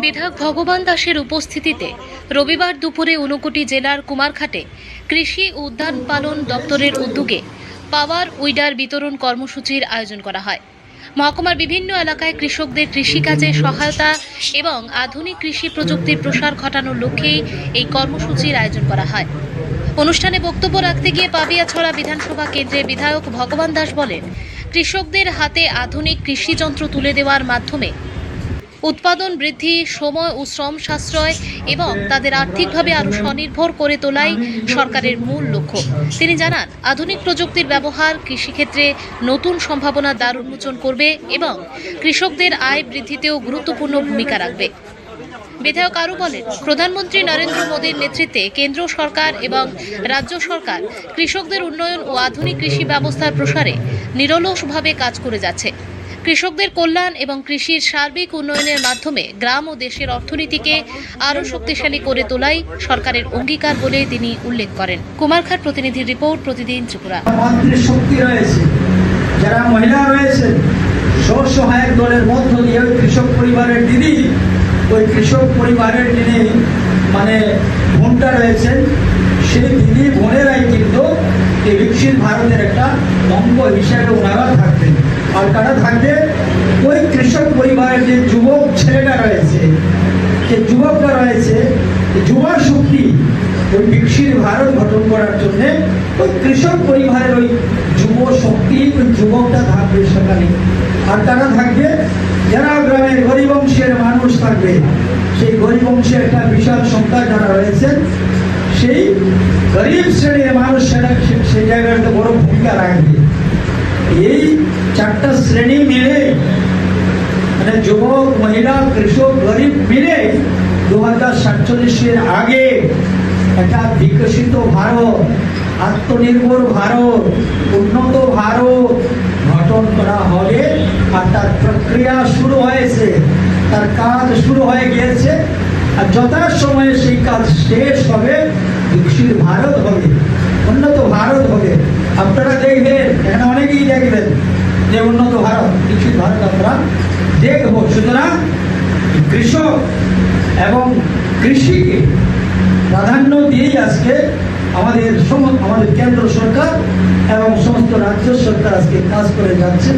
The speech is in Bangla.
বিধায়ক ভগবান দাসের উপস্থিতিতে রবিবার দুপুরে ঊনকোটি জেলার কুমারঘাটে কৃষি উদ্যান পালন দপ্তরের উদ্যোগে পাওয়ার উইডার বিতরণ কর্মসূচির আয়োজন করা হয়। মহকুমার বিভিন্ন এলাকায় কৃষকদের কৃষিকাজে সহায়তা এবং আধুনিক কৃষি প্রযুক্তির প্রসার ঘটানোর লক্ষ্যেই এই কর্মসূচির আয়োজন করা হয়। অনুষ্ঠানে বক্তব্য রাখতে গিয়ে পাবিয়াছড়া বিধানসভা কেন্দ্রের বিধায়ক ভগবান দাস বলেন, কৃষকদের হাতে আধুনিক কৃষিযন্ত্র তুলে দেওয়ার মাধ্যমে উৎপাদন বৃদ্ধি, সময় ও শ্রম সাশ্রয় এবং তাদের আর্থিকভাবে আরও স্বনির্ভর করে তোলাই সরকারের মূল লক্ষ্য। তিনি জানান, আধুনিক প্রযুক্তির ব্যবহার কৃষিক্ষেত্রে নতুন সম্ভাবনার দ্বার উন্মোচন করবে এবং কৃষকদের আয় বৃদ্ধিতেও গুরুত্বপূর্ণ ভূমিকা রাখবে। বিধায়ক আরও বলেন, প্রধানমন্ত্রী নরেন্দ্র মোদীর নেতৃত্বে কেন্দ্র সরকার এবং রাজ্য সরকার কৃষকদের উন্নয়ন ও আধুনিক কৃষি ব্যবস্থার প্রসারে নিরলসভাবে কাজ করে যাচ্ছে। কৃষকদের কল্যাণ এবং কৃষির সার্বিক উন্নয়নের মাধ্যমে গ্রাম ও দেশের অর্থনীতিকে আরও শক্তিশালী করে তোলাই সরকারের অঙ্গীকার বলে তিনি উল্লেখ করেন। কুমারঘাট প্রতিনিধির রিপোর্ট, প্রতিদিন ত্রিপুরা। শক্তি রয়েছে, যারা মহিলা রয়েছে, স্বসহায়ক দলের মধ্য দিয়ে কৃষক পরিবারের দিদি, ওই কৃষক পরিবারের যিনি বোনটা রয়েছেন, সেই দিদি বোনেরাই কিন্তু এই বিকশিত ভারতের একটা অঙ্গ হিসেবে ওনারা থাকবেন। আর কারা থাকবে? ওই কৃষক পরিবারের যে যুবক ছেলেটা রয়েছে, যে যুবকরা রয়েছে, যুবা শক্তি ওই বিকশিত ভারত গঠন করার জন্য ওই কৃষক পরিবারের ওই যুব শক্তি, ওই যুবকটা থাকবে সেখানে। আর তারা থাকবে যারা গ্রামের গরিব অংশের মানুষ থাকবে, সেই গরিব অংশের একটা বিশাল সংখ্যা যারা রয়েছেন, সেই গরিব শ্রেণীর মানুষ সেই জায়গাতে বড় ভূমিকা রাখবে। এই চারটা শ্রেণী মিলে যুবক, মহিলা, কৃষক, গরিব মিলে 2047-এর আগে একটা বিকশিত ভারত, আত্মনির্ভর ভারত, উন্নত ভারত গঠন করা হবে। আর তার প্রক্রিয়া শুরু হয়েছে, তার কাজ শুরু হয়ে গিয়েছে। আর যথাসময়ে সেই কাজ শেষ হবে, বিকশিত ভারত হবে, উন্নত ভারত হবে। আপনারা দেখবেন, এখানে অনেকেই দেখবেন যে উন্নত ভারত, বিকশিত ভারত আমরা দেখব। সুতরাং কৃষক এবং কৃষিকে প্রাধান্য দিয়েই আজকে আমাদের কেন্দ্র সরকার এবং সমস্ত রাজ্য সরকার আজকে কাজ করে যাচ্ছে।